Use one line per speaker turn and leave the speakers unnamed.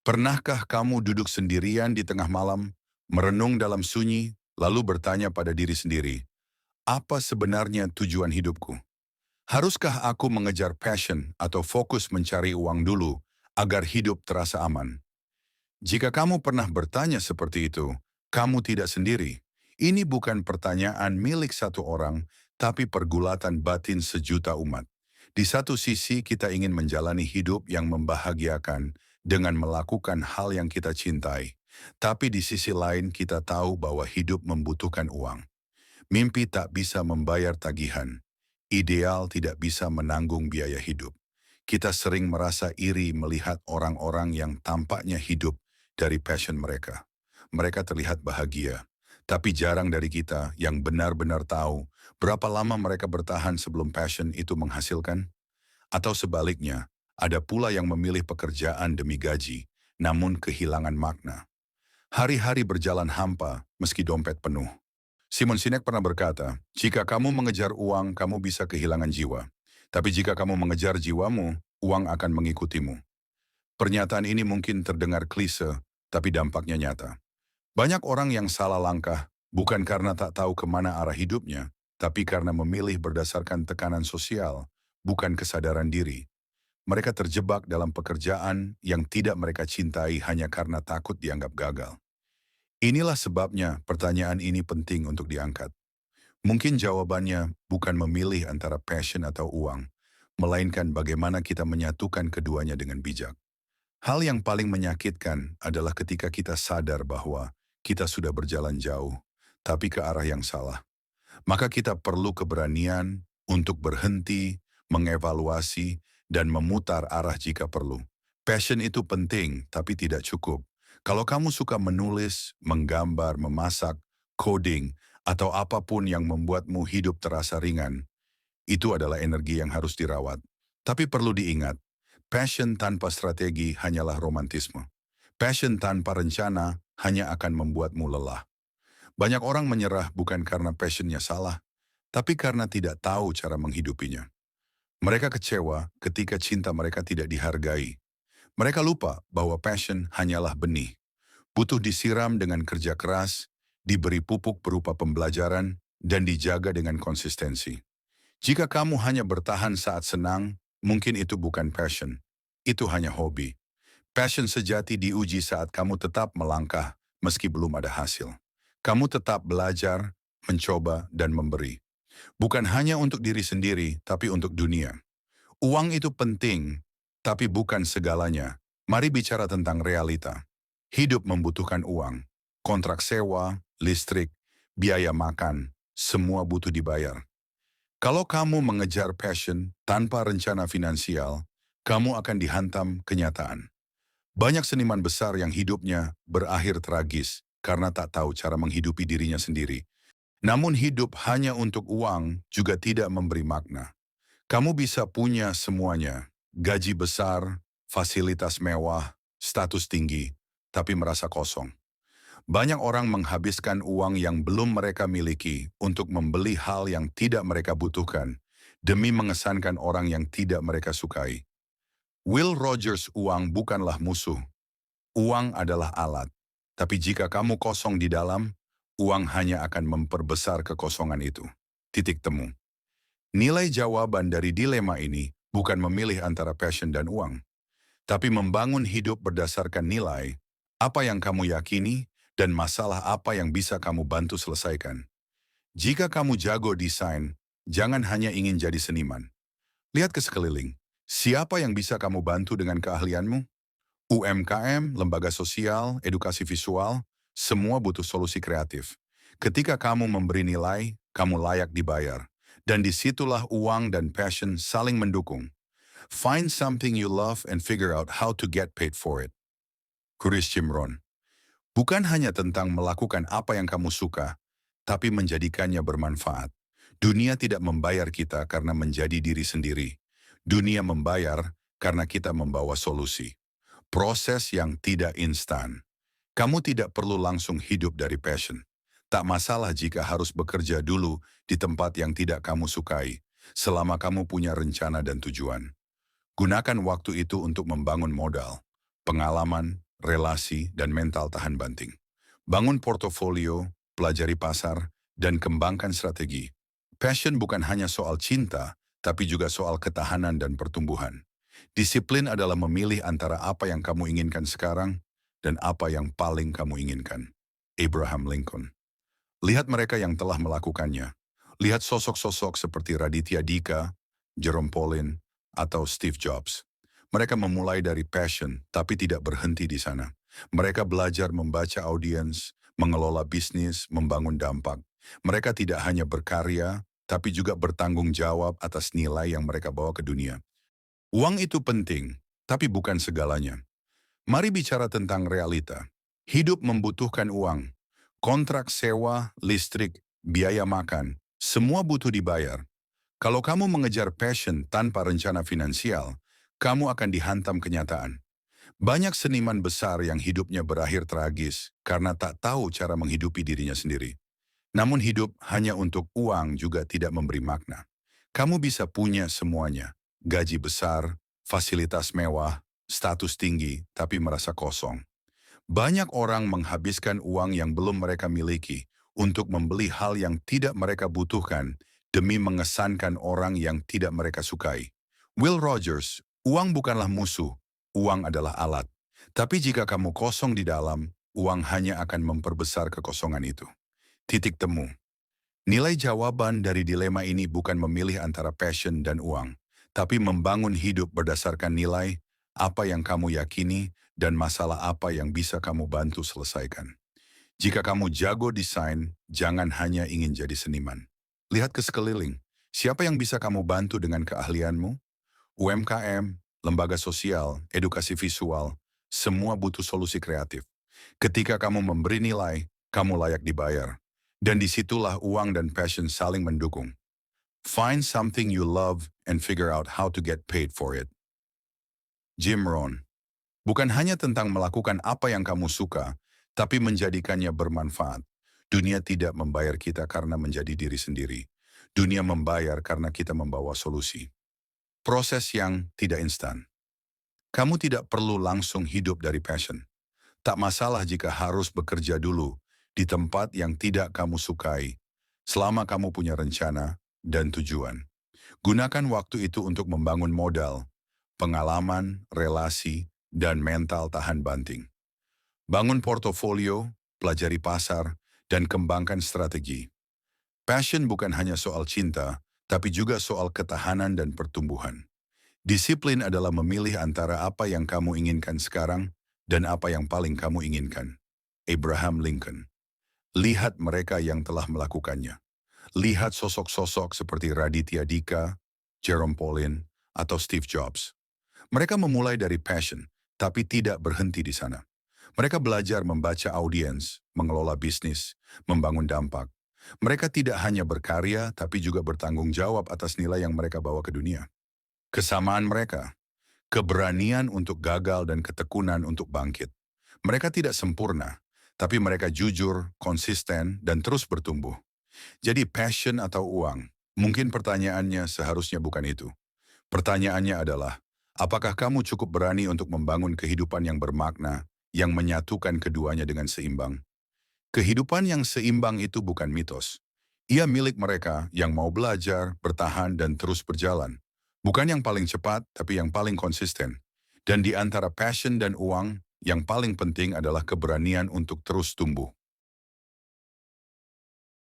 Pernahkah kamu duduk sendirian di tengah malam, merenung dalam sunyi, lalu bertanya pada diri sendiri, apa sebenarnya tujuan hidupku? Haruskah aku mengejar passion atau fokus mencari uang dulu agar hidup terasa aman? Jika kamu pernah bertanya seperti itu, kamu tidak sendiri. Ini bukan pertanyaan milik satu orang, tapi pergulatan batin sejuta umat. Di satu sisi kita ingin menjalani hidup yang membahagiakan dengan melakukan hal yang kita cintai. Tapi di sisi lain kita tahu bahwa hidup membutuhkan uang. Mimpi tak bisa membayar tagihan. Ideal tidak bisa menanggung biaya hidup. Kita sering merasa iri melihat orang-orang yang tampaknya hidup dari passion mereka. Mereka terlihat bahagia, tapi jarang dari kita yang benar-benar tahu berapa lama mereka bertahan sebelum passion itu menghasilkan. Atau sebaliknya, ada pula yang memilih pekerjaan demi gaji, namun kehilangan makna. Hari-hari berjalan hampa meski dompet penuh. Simon Sinek pernah berkata, jika kamu mengejar uang, kamu bisa kehilangan jiwa. Tapi jika kamu mengejar jiwamu, uang akan mengikutimu. Pernyataan ini mungkin terdengar klise, tapi dampaknya nyata. Banyak orang yang salah langkah, bukan karena tak tahu kemana arah hidupnya, tapi karena memilih berdasarkan tekanan sosial, bukan kesadaran diri. Mereka terjebak dalam pekerjaan yang tidak mereka cintai hanya karena takut dianggap gagal. Inilah sebabnya pertanyaan ini penting untuk diangkat. Mungkin jawabannya bukan memilih antara passion atau uang, melainkan bagaimana kita menyatukan keduanya dengan bijak. Hal yang paling menyakitkan adalah ketika kita sadar bahwa kita sudah berjalan jauh, tapi ke arah yang salah. Maka kita perlu keberanian untuk berhenti, mengevaluasi, dan memutar arah jika perlu. Passion itu penting, tapi tidak cukup. Kalau kamu suka menulis, menggambar, memasak, coding, atau apapun yang membuatmu hidup terasa ringan, itu adalah energi yang harus dirawat. Tapi perlu diingat, passion tanpa strategi hanyalah romantisme. Passion tanpa rencana hanya akan membuatmu lelah. Banyak orang menyerah bukan karena passionnya salah, tapi karena tidak tahu cara menghidupinya. Mereka kecewa ketika cinta mereka tidak dihargai. Mereka lupa bahwa passion hanyalah benih. Butuh disiram dengan kerja keras, diberi pupuk berupa pembelajaran, dan dijaga dengan konsistensi. Jika kamu hanya bertahan saat senang, mungkin itu bukan passion. Itu hanya hobi. Passion sejati diuji saat kamu tetap melangkah meski belum ada hasil. Kamu tetap belajar, mencoba, dan memberi. Bukan hanya untuk diri sendiri, tapi untuk dunia. Uang itu penting, tapi bukan segalanya. Mari bicara tentang realita. Hidup membutuhkan uang. Kontrak sewa, listrik, biaya makan, semua butuh dibayar. Kalau kamu mengejar passion tanpa rencana finansial, kamu akan dihantam kenyataan. Banyak seniman besar yang hidupnya berakhir tragis karena tak tahu cara menghidupi dirinya sendiri. Namun hidup hanya untuk uang juga tidak memberi makna. Kamu bisa punya semuanya, gaji besar, fasilitas mewah, status tinggi, tapi merasa kosong. Banyak orang menghabiskan uang yang belum mereka miliki untuk membeli hal yang tidak mereka butuhkan, demi mengesankan orang yang tidak mereka sukai. Will Rogers, uang bukanlah musuh. Uang adalah alat. Tapi jika kamu kosong di dalam, uang hanya akan memperbesar kekosongan itu. Titik temu. Nilai jawaban dari dilema ini bukan memilih antara passion dan uang, tapi membangun hidup berdasarkan nilai, apa yang kamu yakini, dan masalah apa yang bisa kamu bantu selesaikan. Jika kamu jago desain, jangan hanya ingin jadi seniman. Lihat ke sekeliling. Siapa yang bisa kamu bantu dengan keahlianmu? UMKM, lembaga sosial, edukasi visual, semua butuh solusi kreatif. Ketika kamu memberi nilai, kamu layak dibayar. Dan disitulah uang dan passion saling mendukung. Find something you love and figure out how to get paid for it. Chris Chimron. Bukan hanya tentang melakukan apa yang kamu suka, tapi menjadikannya bermanfaat. Dunia tidak membayar kita karena menjadi diri sendiri. Dunia membayar karena kita membawa solusi. Proses yang tidak instan. Kamu tidak perlu langsung hidup dari passion. Tak masalah jika harus bekerja dulu di tempat yang tidak kamu sukai, selama kamu punya rencana dan tujuan. Gunakan waktu itu untuk membangun modal, pengalaman, relasi, dan mental tahan banting. Bangun portofolio, pelajari pasar, dan kembangkan strategi. Passion bukan hanya soal cinta, tapi juga soal ketahanan dan pertumbuhan. Disiplin adalah memilih antara apa yang kamu inginkan sekarang dan apa yang paling kamu inginkan. Abraham Lincoln. Lihat mereka yang telah melakukannya. Lihat sosok-sosok seperti Raditya Dika, Jerome Pauline, atau Steve Jobs. Mereka memulai dari passion, tapi tidak berhenti di sana. Mereka belajar membaca audiens, mengelola bisnis, membangun dampak. Mereka tidak hanya berkarya, tapi juga bertanggung jawab atas nilai yang mereka bawa ke dunia. Uang itu penting, tapi bukan segalanya. Mari bicara tentang realita. Hidup membutuhkan uang. Kontrak sewa, listrik, biaya makan, semua butuh dibayar. Kalau kamu mengejar passion tanpa rencana finansial, kamu akan dihantam kenyataan. Banyak seniman besar yang hidupnya berakhir tragis karena tak tahu cara menghidupi dirinya sendiri. Namun hidup hanya untuk uang juga tidak memberi makna. Kamu bisa punya semuanya, gaji besar, fasilitas mewah, status tinggi, tapi merasa kosong. Banyak orang menghabiskan uang yang belum mereka miliki untuk membeli hal yang tidak mereka butuhkan demi mengesankan orang yang tidak mereka sukai. Will Rogers, uang bukanlah musuh, uang adalah alat. Tapi jika kamu kosong di dalam, uang hanya akan memperbesar kekosongan itu. Titik temu. Nilai jawaban dari dilema ini bukan memilih antara passion dan uang, tapi membangun hidup berdasarkan nilai, apa yang kamu yakini, dan masalah apa yang bisa kamu bantu selesaikan. Jika kamu jago desain, jangan hanya ingin jadi seniman. Lihat ke sekeliling, siapa yang bisa kamu bantu dengan keahlianmu? UMKM, lembaga sosial, edukasi visual, semua butuh solusi kreatif. Ketika kamu memberi nilai, kamu layak dibayar. Dan disitulah uang dan passion saling mendukung. Find something you love and figure out how to get paid for it. Jim Rohn. Bukan hanya tentang melakukan apa yang kamu suka, tapi menjadikannya bermanfaat. Dunia tidak membayar kita karena menjadi diri sendiri. Dunia membayar karena kita membawa solusi. Proses yang tidak instan. Kamu tidak perlu langsung hidup dari passion. Tak masalah jika harus bekerja dulu di tempat yang tidak kamu sukai, selama kamu punya rencana dan tujuan. Gunakan waktu itu untuk membangun modal, pengalaman, relasi, dan mental tahan banting. Bangun portofolio, pelajari pasar, dan kembangkan strategi. Passion bukan hanya soal cinta, tapi juga soal ketahanan dan pertumbuhan. Disiplin adalah memilih antara apa yang kamu inginkan sekarang dan apa yang paling kamu inginkan. Abraham Lincoln. Lihat mereka yang telah melakukannya. Lihat sosok-sosok seperti Raditya Dika, Jerome Pauline, atau Steve Jobs. Mereka memulai dari passion, tapi tidak berhenti di sana. Mereka belajar membaca audiens, mengelola bisnis, membangun dampak. Mereka tidak hanya berkarya, tapi juga bertanggung jawab atas nilai yang mereka bawa ke dunia. Kesamaan mereka, keberanian untuk gagal dan ketekunan untuk bangkit. Mereka tidak sempurna, tapi mereka jujur, konsisten, dan terus bertumbuh. Jadi passion atau uang? Mungkin pertanyaannya seharusnya bukan itu. Pertanyaannya adalah, apakah kamu cukup berani untuk membangun kehidupan yang bermakna, yang menyatukan keduanya dengan seimbang? Kehidupan yang seimbang itu bukan mitos. Ia milik mereka yang mau belajar, bertahan, dan terus berjalan. Bukan yang paling cepat, tapi yang paling konsisten. Dan di antara passion dan uang, yang paling penting adalah keberanian untuk terus tumbuh.